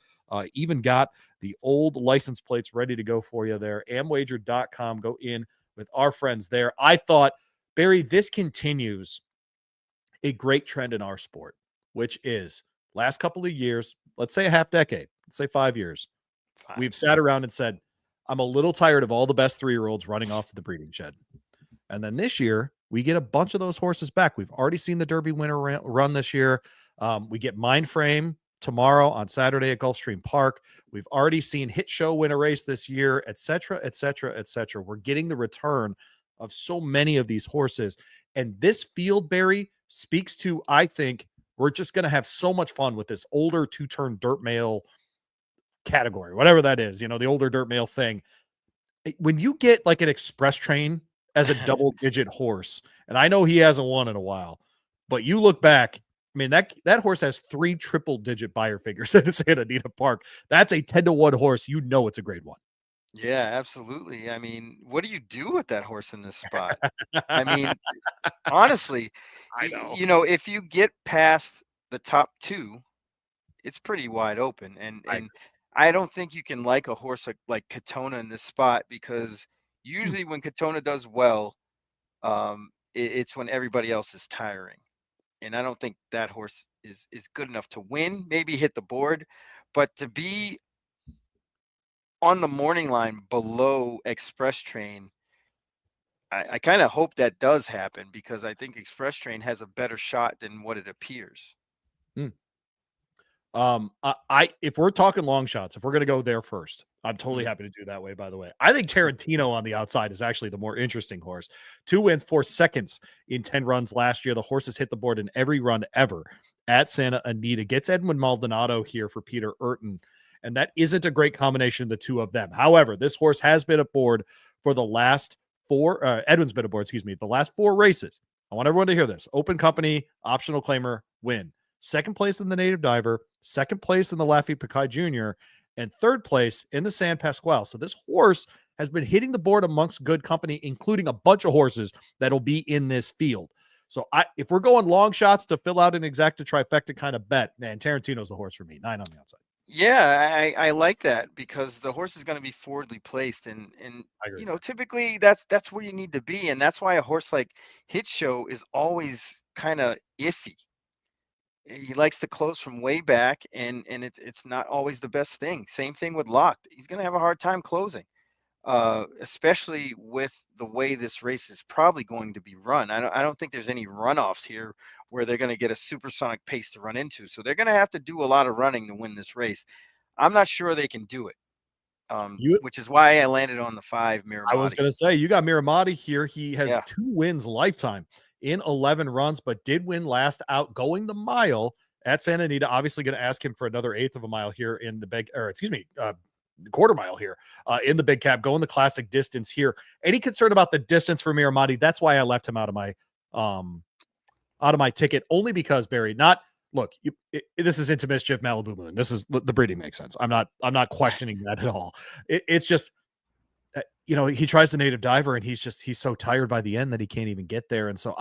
Even got the old license plates ready to go for you there. Amwager.com. Go in with our friends there. I thought, Barry, this continues a great trend in our sport, which is last couple of years, let's say a half decade, let's say 5 years, Fine. we've sat around and said, I'm a little tired of all the best 3-year-olds running off to the breeding shed. And then this year, we get a bunch of those horses back. We've already seen the Derby winner run this year. We get Mindframe tomorrow on Saturday at Gulfstream Park. We've already seen Hit Show win a race this year, et cetera, et cetera, et cetera. We're getting the return of so many of these horses. And this field, Barry, speaks to, I think, we're just going to have so much fun with this older 2-turn dirt mail category, whatever that is, the older dirt mail thing. When you get like an express train as a double-digit horse, and I know he hasn't won in a while, but you look back, I mean, that horse has 3 triple-digit buyer figures at Santa Anita Park. That's a 10-to-1 horse. It's a Grade 1. Yeah, absolutely. I mean, what do you do with that horse in this spot? I mean, honestly, I know. if you get past the top 2, it's pretty wide open. I And I don't think you can like a horse like Katona in this spot, because agree. usually when Katona does well, it's when everybody else is tiring. And I don't think that horse is good enough to win, maybe hit the board, but to be on the morning line below Express Train, I kind of hope that does happen, because I think Express Train has a better shot than what it appears. Hmm. I if we're talking long shots, if we're gonna go there first, I'm totally Mhm. happy to do that way, by the way. I think Tarantino on the outside is actually the more interesting horse. 2 wins, 4 seconds in 10 runs last year. The horse has hit the board in every run ever at Santa Anita. Gets Edwin Maldonado here for Peter Urton, and that isn't a great combination of the two of them. However, this horse has been aboard for the last 4, Edwin's been aboard, excuse me, the last 4 races. I want everyone to hear this. Open company, optional claimer, win. Second place in the Native Diver, second place in the Laffy Picai Jr., and third place in the San Pasquale. So this horse has been hitting the board amongst good company, including a bunch of horses that'll be in this field. So if we're going long shots to fill out an exacta trifecta kind of bet, man, Tarantino's the horse for me. 9 on the outside. Yeah, I like that, because the horse is going to be forwardly placed, and I agree there. typically that's where you need to be, and that's why a horse like Hit Show is always kind of iffy. He likes to close from way back, and it's not always the best thing. Same thing with Locked. He's going to have a hard time closing, especially with the way this race is probably going to be run. I don't think there's any runoffs here where they're going to get a supersonic pace to run into. So they're going to have to do a lot of running to win this race. I'm not sure they can do it, You which is why I landed on the 5 I was Miramati. going to say, you got Miramati here. He has Yeah. 2 wins lifetime in 11 runs, but did win last out going the mile at Santa Anita. Obviously going to ask him for another 1/8 of a mile here in the quarter mile here in the Big Cap, going the classic distance here. Any concern about the distance for Miramati? That's why I left him out of my ticket, only because, Barry, this is Into Mischief Malibu Moon. This is the breeding makes sense. I'm not questioning that at all. It's just, he tries the Native Diver and he's so tired by the end that he can't even get there. And so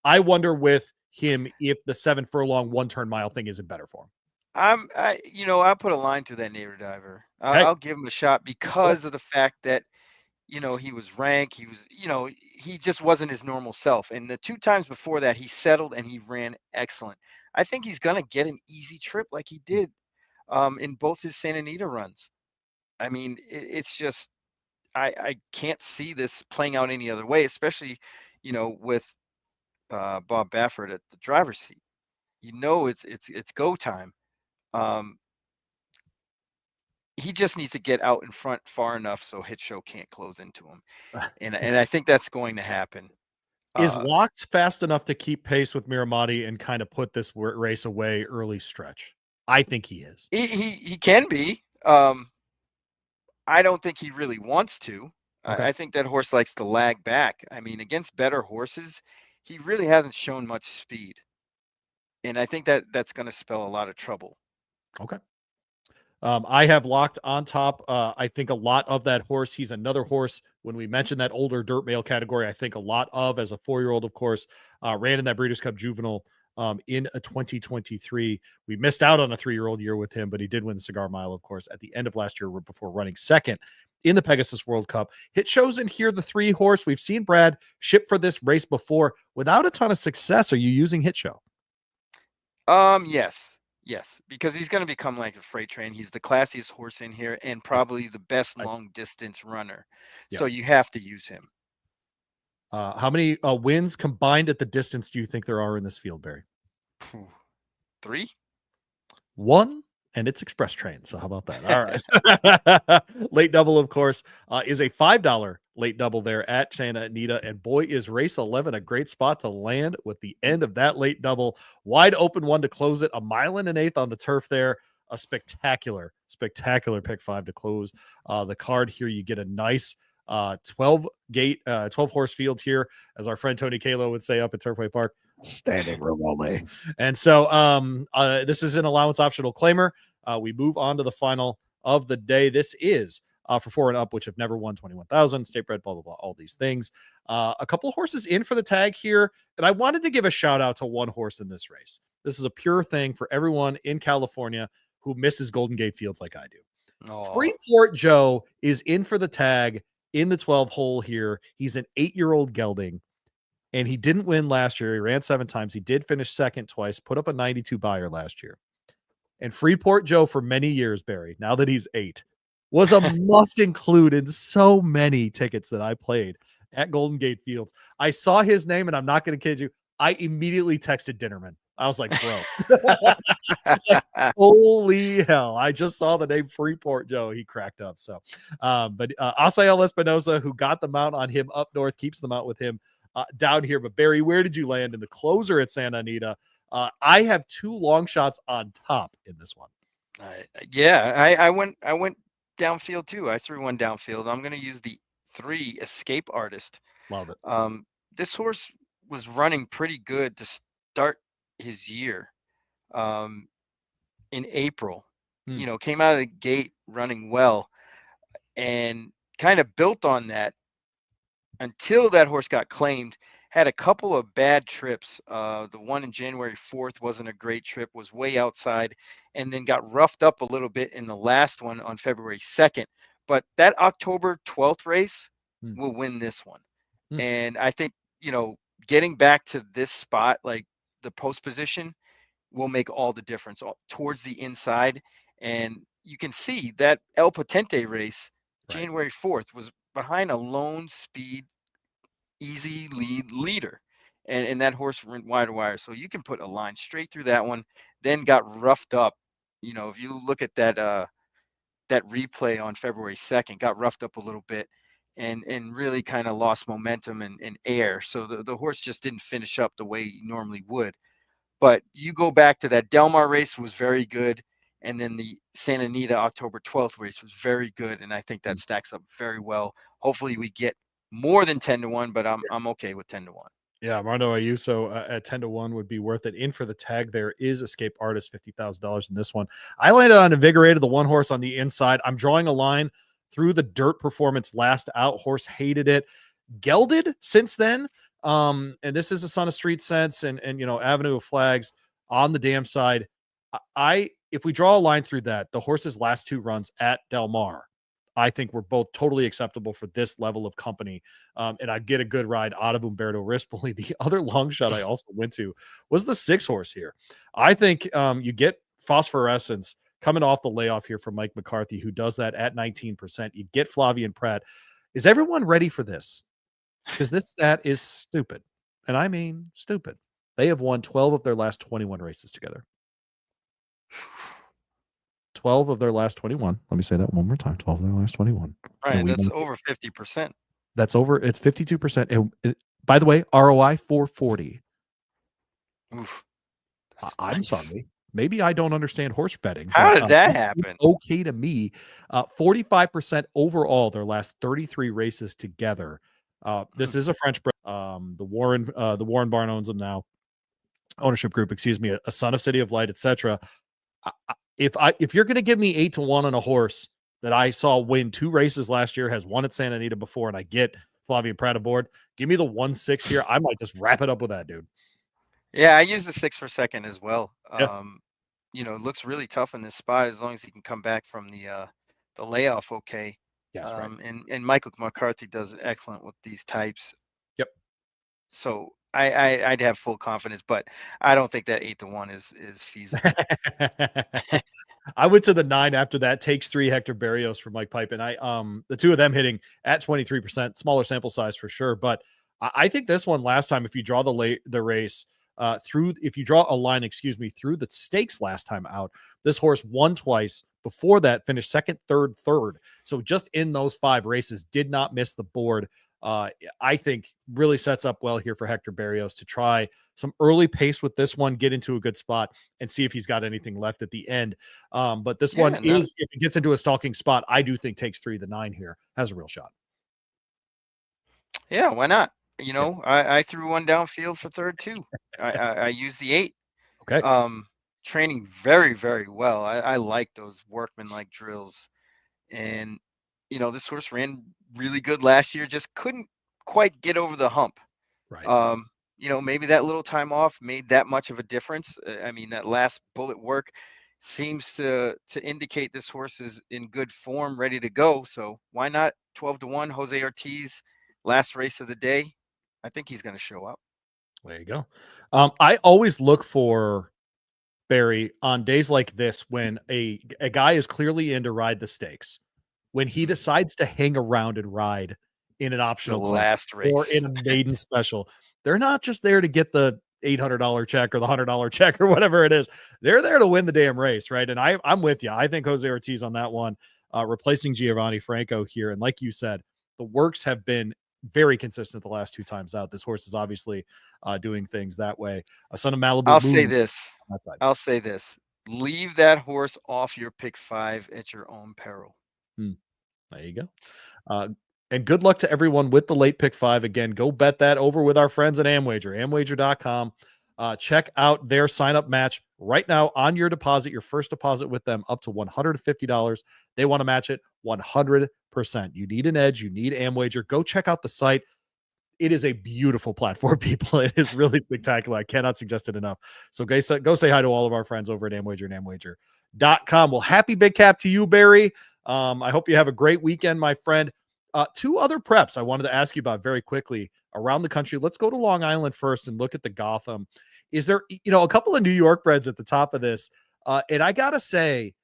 I wonder with him if the 7 furlong 1-turn mile thing isn't better for him. I'll put a line through that Native Diver. Hey, I'll give him a shot because of the fact that he was rank. He was, he just wasn't his normal self. And the 2 times before that, he settled and he ran excellent. I think he's going to get an easy trip like he did in both his Santa Anita runs. I mean, it's just, I can't see this playing out any other way, especially, with Bob Baffert at the driver's seat. It's go time. Um, he just needs to get out in front far enough so Hit Show can't close into him. And I think that's going to happen. is Locked fast enough to keep pace with Miramati and kind of put this race away early stretch? I think he is. He can be. I don't think he really wants to. Okay. I think that horse likes to lag back. I mean, against better horses, he really hasn't shown much speed. And I think that that's going to spell a lot of trouble. Okay. I have locked on top. I think a lot of that horse. He's another horse. When we mentioned that older dirt male category, I think a lot of as a 4-year-old, of course, ran in that Breeders' Cup Juvenile in a 2023. We missed out on a 3-year-old year with him, but he did win the Cigar Mile, of course, at the end of last year before running second in the Pegasus World Cup. Hit shows in here the 3 horse. We've seen Brad ship for this race before without a ton of success. Are you using Hit Show? Yes, because he's going to become like a freight train. He's the classiest horse in here and probably the best long distance runner. Yeah. So you have to use him. How many wins combined at the distance do you think there are in this field, Barry? 3? 1, and it's express train. So how about that? All right. Late double, of course, is a $5 late double there at Santa Anita. And boy, is race 11 a great spot to land with the end of that late double. Wide open one to close it. 1 1/8 on the turf there. A spectacular pick 5 to close the card here. You get a nice 12 horse field here, as our friend Tony Kalo would say up at Turfway Park. Standing room only. And so this is an allowance optional claimer. We move on to the final of the day. This is for 4 and up, which have never won 21,000, state bred, blah, blah, blah, all these things. A couple of horses in for the tag here. And I wanted to give a shout out to one horse in this race. This is a pure thing for everyone in California who misses Golden Gate Fields like I do. Oh. Freeport Joe is in for the tag in the 12 hole here. He's an 8-year-old gelding. And he didn't win last year. He ran 7 times. He did finish second twice, put up a 92 buyer last year. And Freeport Joe for many years, Barry, now that he's 8, was a must include in so many tickets that I played at Golden Gate Fields. I saw his name, and I'm not going to kid you, I immediately texted Dinnerman. I was like, bro, like, holy hell. I just saw the name Freeport Joe. He cracked up. So, but Asael Espinosa, who got the mount on him up north, keeps the mount with him down here. But Barry, where did you land in the closer at Santa Anita? I have 2 long shots on top in this one. I went downfield too. I threw one downfield. I'm going to use the 3 Escape Artist. Love it. This horse was running pretty good to start his year in April. You know, came out of the gate running well and kind of built on that until that horse got claimed. Had a couple of bad trips. The one in January 4th wasn't a great trip, was way outside, and then got roughed up a little bit in the last one on February 2nd. But that October 12th race will win this one. And I think, you know, getting back to this spot, like the post position, will make all the difference towards the inside. And you can see that El Potente race, January 4th, was behind a lone speed, easy leader. And that horse went wide to wire. So you can put a line straight through that one, then got roughed up. You know, if you look at that that replay on February 2nd, got roughed up a little bit and really kind of lost momentum and air. So the horse just didn't finish up the way he normally would. But you go back to that Del Mar race was very good. And then the Santa Anita October 12th race was very good. And I think that stacks up very well. Hopefully we get more than 10-1, but I'm okay with 10-1. Yeah, Armando Ayuso at 10-1 would be worth it. In for the tag, there is Escape Artist, $50,000 in this one. I landed on Invigorated, the one horse on the inside. I'm drawing a line through the dirt performance last out. Horse hated it. Gelded since then. And this is a Son of Street Sense and you know, Avenue of Flags on the dam side. If we draw a line through that, the horse's last 2 runs at Del Mar, I think we're both totally acceptable for this level of company. And I'd get a good ride out of Umberto Rispoli. The other long shot I also went to was the 6 horse here. I think you get Phosphorescence coming off the layoff here from Mike McCarthy, who does that at 19%. You get Flavian Pratt. Is everyone ready for this? Because this stat is stupid. And I mean stupid. They have won 12 of their last 21 races together. 12 of their last 21. Let me say that one more time. 12 of their last 21. Right, that's over 50%. That's over. It's 52%. By the way, ROI 440. Oof. I'm sorry. Maybe I don't understand horse betting, How but did that it's happen? okay to me. 45% overall their last 33 races together. Hmm. This is a French bred. The Warren Barn owns them now. Ownership group, excuse me, a son of City of Light, etc. If you're going to give me 8-1 on a horse that I saw win 2 races last year, has won at Santa Anita before, and I get Flavia Pratt aboard, give me the 1-6 here. I might just wrap it up with that, dude. Yeah, I use the 6 for second as well. Yeah, It looks really tough in this spot as long as he can come back from the layoff okay. yes, right. And Michael McCarthy does excellent with these types. Yep. So I'd have full confidence, but I don't think that 8-1 is feasible. I went to the 9 after that. Takes 3 Hector Barrios for Mike Pipe, and the two of them hitting at 23%, smaller sample size for sure. But I think this one last time, if you draw the race if you draw a line, excuse me, through the stakes last time out, this horse won twice. Before that, finished second, third. So just in those 5 races, did not miss the board. I think really sets up well here for Hector Barrios to try some early pace with this one, get into a good spot, and see if he's got anything left at the end. But this one Yeah, no, is, if it gets into a stalking spot, I do think takes 3 the 9 here has a real shot. yeah, why not? Yeah. I threw one downfield for third too. I used the 8. Okay. Um, Training very, very well. I like those workman-like drills. And, this horse ran really good last year, just couldn't quite get over the hump. Right. Maybe that little time off made that much of a difference. I mean, that last bullet work seems to indicate this horse is in good form, ready to go. So why not 12-1 Jose Ortiz, last race of the day? I think he's going to show up. There you go. I always look for Barry on days like this when a guy is clearly in to ride the stakes. When he decides to hang around and ride in an The optional class last or in race. a maiden special, they're not just there to get the $800 check or the $100 check or whatever it is. They're there to win the damn race, right? And I'm with you. I think Jose Ortiz on that one, replacing Giovanni Franco here. And like you said, the works have been very consistent the last 2 times out. This horse is obviously doing things that way. A son of Malibu I'll Moon say this. on that side. I'll say this. Leave that horse off your pick 5 at your own peril. There you go. And good luck to everyone with the late pick 5. Again, go bet that over with our friends at Amwager, amwager.com. Check out their sign up match right now on your deposit, your first deposit with them up to $150. They want to match it 100%. You need an edge. You need Amwager. Go check out the site. It is a beautiful platform, people. It is really spectacular. I cannot suggest it enough. So go say hi to all of our friends over at Amwager and amwager.com. Well, happy Big Cap to you, Barry. I hope you have a great weekend, my friend. 2 other preps I wanted to ask you about very quickly around the country. Let's go to Long Island first and look at the Gotham. Is there, a couple of New York breds at the top of this? And I got to say,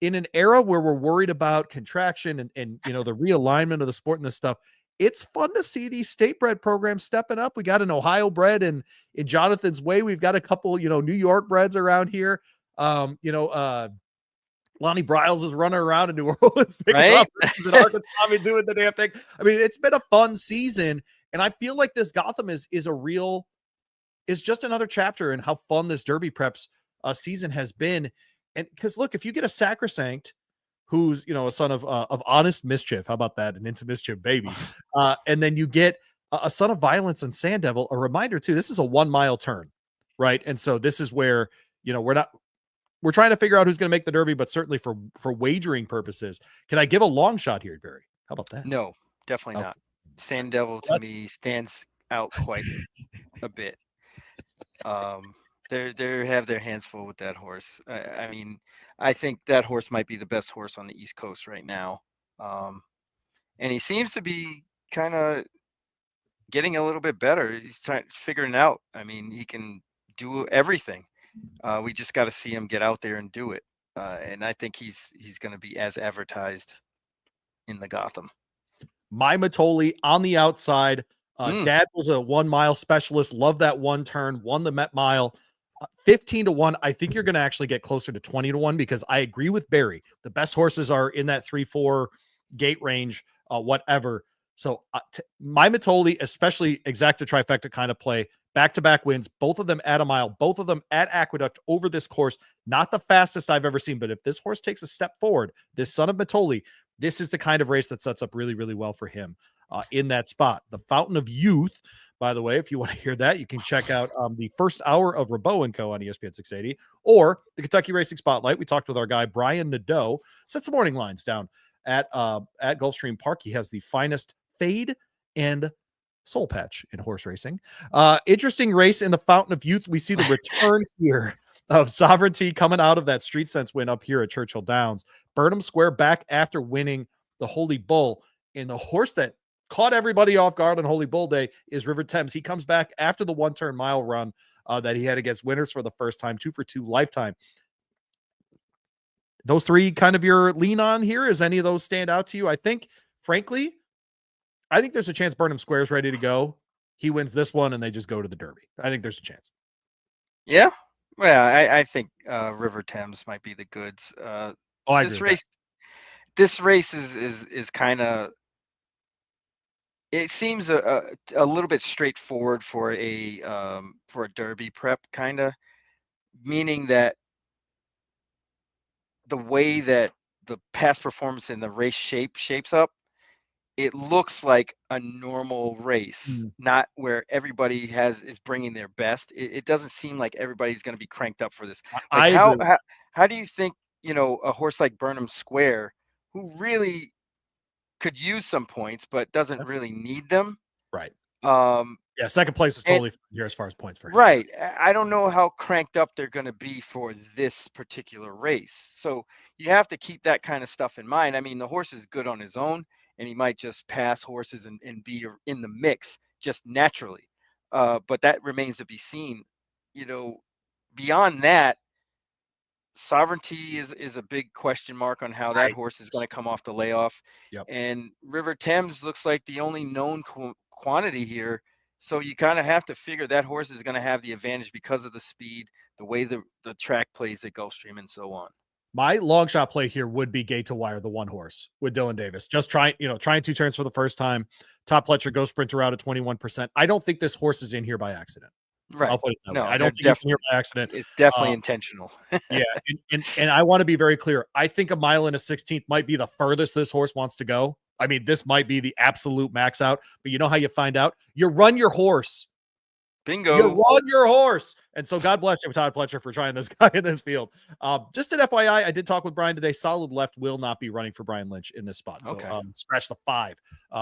in an era where we're worried about contraction and the realignment of the sport and this stuff, it's fun to see these state bred programs stepping up. We got an Ohio bred and in Jonathan's Way. We've got a couple, New York breds around here. Lonnie Bryles is running around in New Orleans picking Right? up races in Arkansas. I mean, doing the damn thing. I mean, it's been a fun season, and I feel like this Gotham is just another chapter in how fun this Derby preps season has been. And because look, if you get a Sacrosanct, who's a son of honest mischief, how about that, an into mischief baby, and then you get a son of violence and Sand Devil. A reminder too, this is a 1 mile turn, right? And so this is where we're trying to figure out who's going to make the Derby, but certainly for wagering purposes, can I give a long shot here, Barry? How about that? No, definitely Okay. not. Sand Devil to me stands out quite a bit. They have their hands full with that horse. I mean, I think that horse might be the best horse on the East Coast right now. And he seems to be kind of getting a little bit better. He's figuring it out. I mean, he can do everything. We just got to see him get out there and do it. And I think he's going to be as advertised in the Gotham. My Matoli on the outside. Dad was a 1 mile specialist. Love that one turn. Won the Met Mile. 15-1. I think you're going to actually get closer to 20-1 because I agree with Barry. The best horses are in that 3-4 gate range, whatever. So my Matoli, especially exacta trifecta kind of play, back-to-back wins, both of them at a mile, both of them at Aqueduct over this course. Not the fastest I've ever seen, but if this horse takes a step forward, this son of Mitoli, this is the kind of race that sets up really, really well for him in that spot. The Fountain of Youth, by the way, if you want to hear that, you can check out the first hour of Rabot & Co. on ESPN 680 or the Kentucky Racing Spotlight. We talked with our guy, Brian Nadeau. Set some morning lines down at Gulfstream Park. He has the finest fade and soul patch in horse racing. Interesting race in the Fountain of Youth. We see the return here of Sovereignty coming out of that Street Sense win up here at Churchill Downs. Burnham Square back after winning the Holy Bull. And the horse that caught everybody off guard on Holy Bull Day is River Thames. He comes back after the one-turn mile run that he had against winners for the first time, 2 for 2 lifetime. Those three kind of your lean on here. Is any of those stand out to you? I think, frankly, there's a chance Burnham Square's ready to go. He wins this one and they just go to the Derby. I think there's a chance. Yeah. Well, I think River Thames might be the goods. I this agree race, this race is kind of, it seems a little bit straightforward for a Derby prep, kind of, meaning that the way that the past performance in the race shapes up, it looks like a normal race, not where everybody is bringing their best. It doesn't seem like everybody's going to be cranked up for this. Like how do you think, a horse like Burnham Square, who really could use some points, but doesn't really need them. Right. Yeah. Second place is totally here as far as points for him. Right. I don't know how cranked up they're going to be for this particular race. So you have to keep that kind of stuff in mind. I mean, the horse is good on his own, and he might just pass horses and be in the mix just naturally. But that remains to be seen. Beyond that, Sovereignty is a big question mark on how that horse is going to come off the layoff. Yep. And River Thames looks like the only known quantity here. So you kind of have to figure that horse is going to have the advantage because of the speed, the way the track plays at Gulfstream, and so on. My long shot play here would be Gate to Wire, the one horse with Dylan Davis. Just trying 2 turns for the first time. Top Pletcher Go Sprinter out at 21%. I don't think this horse is in here by accident. Right. I'll put it that way. I don't think it's in here by accident. It's definitely intentional. Yeah. And I want to be very clear. I think a mile and a 16th might be the furthest this horse wants to go. I mean, this might be the absolute max out, but you know how you find out? You run your horse. Bingo. You run your horse. And so God bless you, Todd Pletcher, for trying this guy in this field. Just an FYI, I did talk with Brian today. Solid Left will not be running for Brian Lynch in this spot. So scratch the 5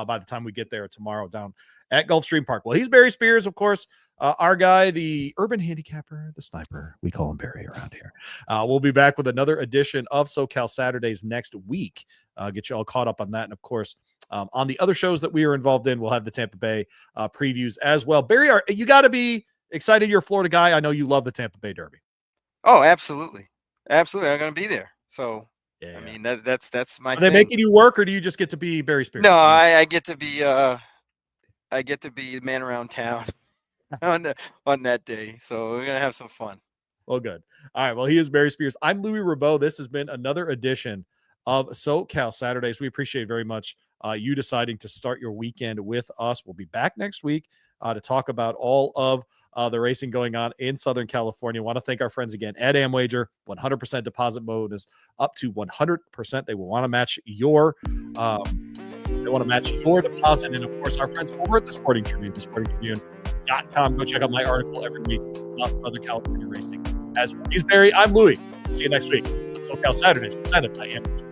by the time we get there tomorrow down at Gulfstream Park. Well, he's Barry Spears, of course. Our guy, the urban handicapper, the sniper. We call him Barry around here. We'll be back with another edition of SoCal Saturdays next week. Get you all caught up on that. And, of course, on the other shows that we are involved in, we'll have the Tampa Bay previews as well. Barry, you got to be excited. You're a Florida guy. I know you love the Tampa Bay Derby. Oh, absolutely. Absolutely. I'm going to be there. So, yeah. I mean, that's my thing. Are they making you work, or do you just get to be Barry Spears? No, I get to be the man around town on that day. So we're going to have some fun. Well, good. All right. Well, he is Barry Spears. I'm Louie Rabot. This has been another edition of SoCal Saturdays. We appreciate very much you deciding to start your weekend with us. We'll be back next week to talk about all of the racing going on in Southern California. I want to thank our friends again at AmWager. 100% deposit mode is up to 100%. They will want to match your deposit. And of course, our friends over at the Sporting Tribune, thesportingtribune.com. Go check out my article every week about Southern California racing. As he's Barry, I'm Louie. See you next week. SoCal Saturdays presented by AmWager.